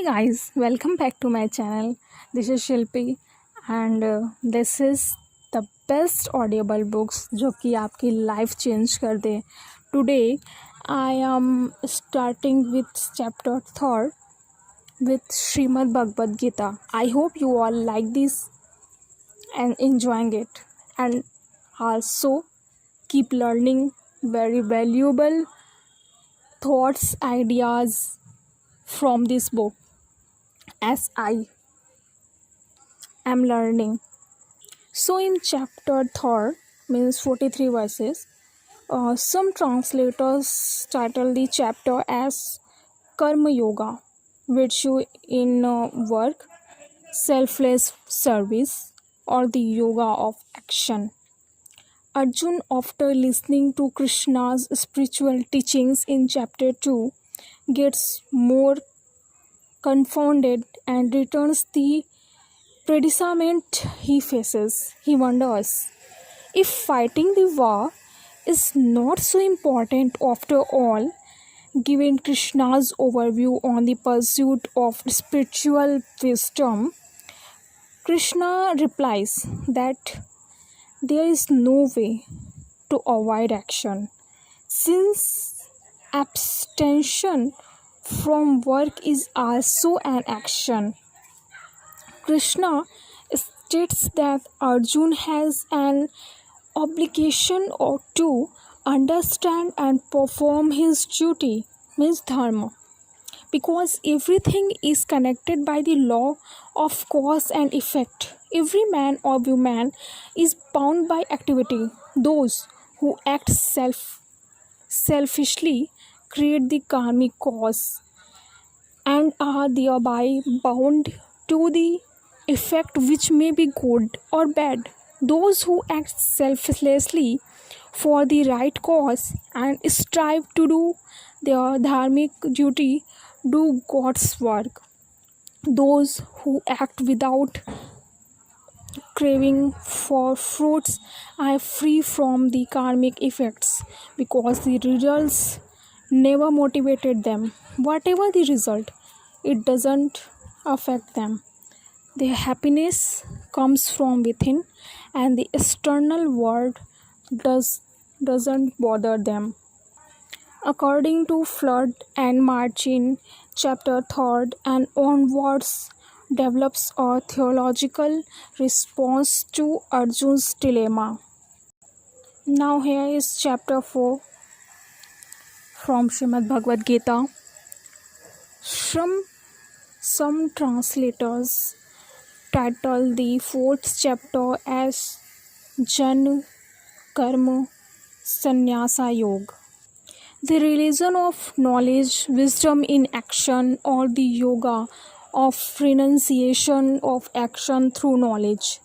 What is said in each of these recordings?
guys, welcome back to my channel. This is Shilpi and this is the best audible books जो कि आपकी life change कर दे. Today I am starting with chapter 3 with Shrimad Bhagwat Geeta. I hope you all like this and enjoying it, and also keep learning very valuable thoughts, ideas from this book as I am learning. So in chapter 3 means 43 verses, some translators title the chapter as Karma Yoga, virtue in work, selfless service, or the yoga of action. Arjun, after listening to Krishna's spiritual teachings in chapter 2, gets more confounded and returns the predicament he faces. He wonders if fighting the war is not so important after all. Given Krishna's overview on the pursuit of spiritual wisdom, Krishna replies that there is no way to avoid action, since abstention from work is also an action. Krishna states that Arjun has an obligation to understand and perform his duty, means dharma, because everything is connected by the law of cause and effect. Every man or woman is bound by activity. Those who act selfishly create the karmic cause and are thereby bound to the effect, which may be good or bad. Those who act selflessly for the right cause and strive to do their dharmic duty do God's work. Those who act without craving for fruits are free from the karmic effects, because the results never motivated them. Whatever the result, it doesn't affect them. Their happiness comes from within, and the external world doesn't bother them. According to Flood and Margin, chapter 3 and onwards develops a theological response to Arjun's dilemma. Now here is chapter 4 from Shrimad Bhagwat Geeta. Some translators title the 4th chapter as Jan Karma Sannyasa Yoga, the religion of knowledge, wisdom in action, or the yoga of renunciation of action through knowledge.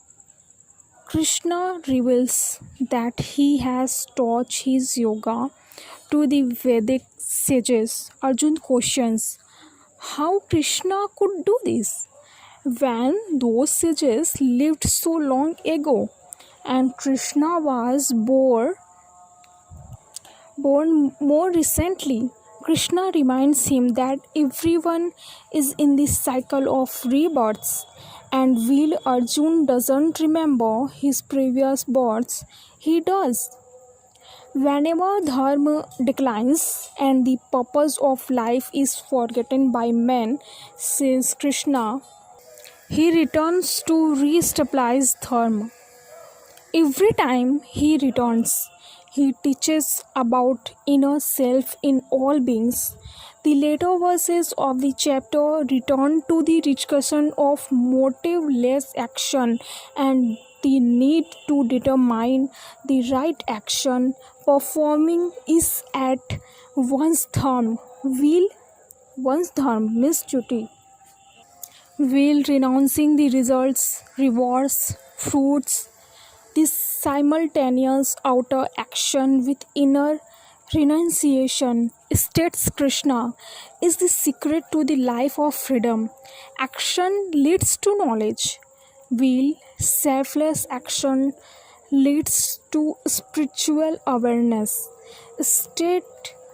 Krishna reveals that he has taught his yoga to the Vedic sages. Arjun questions how Krishna could do this when those sages lived so long ago and Krishna was born more recently. Krishna reminds him that everyone is in the cycle of rebirths, and while Arjun doesn't remember his previous births, he does. Whenever dharma declines and the purpose of life is forgotten by men, says Krishna, he returns to re-establish dharma. Every time he returns, he teaches about inner self in all beings. The later verses of the chapter return to the discussion of motiveless action and the need to determine the right action. Performing is at one's dharma, means duty, while renouncing the results, rewards, fruits. This simultaneous outer action with inner renunciation, states Krishna, is the secret to the life of freedom. Action leads to knowledge, while selfless action leads to spiritual awareness. State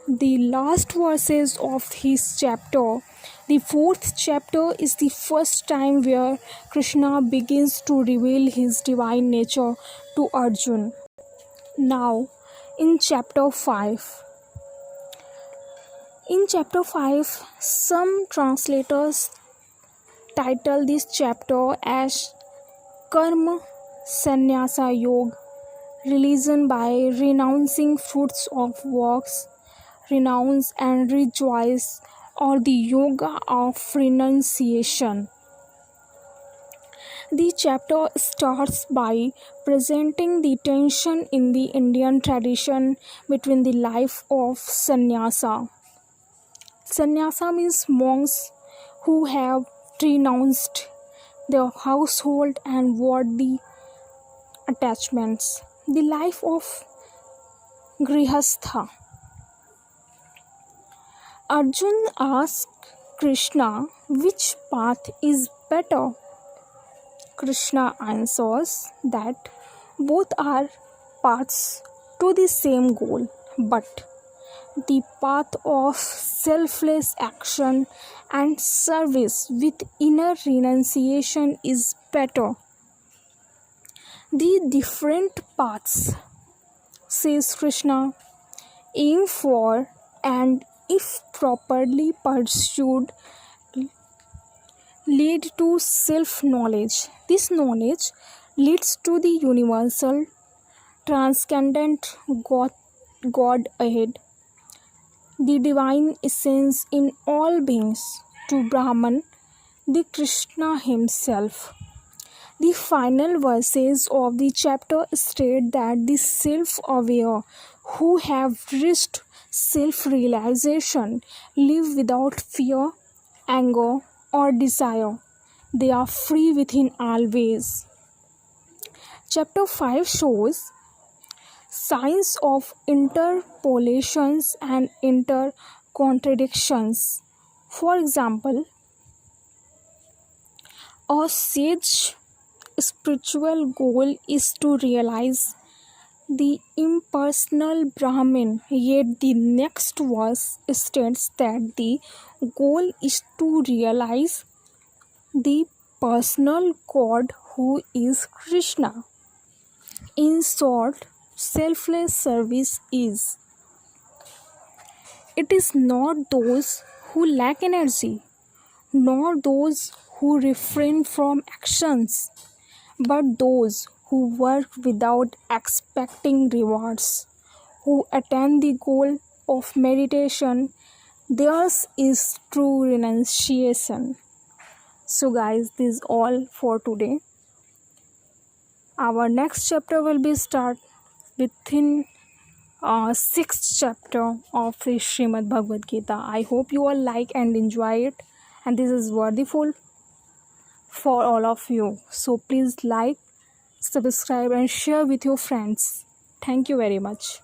the last verses of his chapter The fourth chapter is the first time where Krishna begins to reveal his divine nature to Arjun. Now, in chapter 5. In chapter 5, some translators title this chapter as Karma Sannyasa Yoga, religion by renouncing fruits of works, renounce and rejoice, or the yoga of renunciation. The chapter starts by presenting the tension in the Indian tradition between the life of sannyasa. Sannyasa means monks who have renounced their household and worldly attachments. The life of grihastha. Arjun asks Krishna which path is better. Krishna answers that both are paths to the same goal, but the path of selfless action and service with inner renunciation is better. The different paths, says Krishna, aim for and if properly pursued lead to self-knowledge. This knowledge leads to the universal, transcendent God-ahead, the divine essence in all beings, to Brahman, the Krishna himself. The final verses of the chapter state that the self-aware who have reached self-realization live without fear, anger, or desire. They are free within always. Chapter 5 shows signs of interpolations and intercontradictions. For example, a sage spiritual goal is to realize the impersonal Brahman, yet the next verse states that the goal is to realize the personal God who is Krishna. In short, selfless service is. It is not those who lack energy, nor those who refrain from actions, but those who work without expecting rewards, who attain the goal of meditation. Theirs is true renunciation. So guys, this is all for today. Our next chapter will be start within sixth chapter of the Shrimad Bhagwat Geeta. I hope you all like and enjoy it, and this is worthful for all of you. So please like, subscribe and share with your friends. Thank you very much.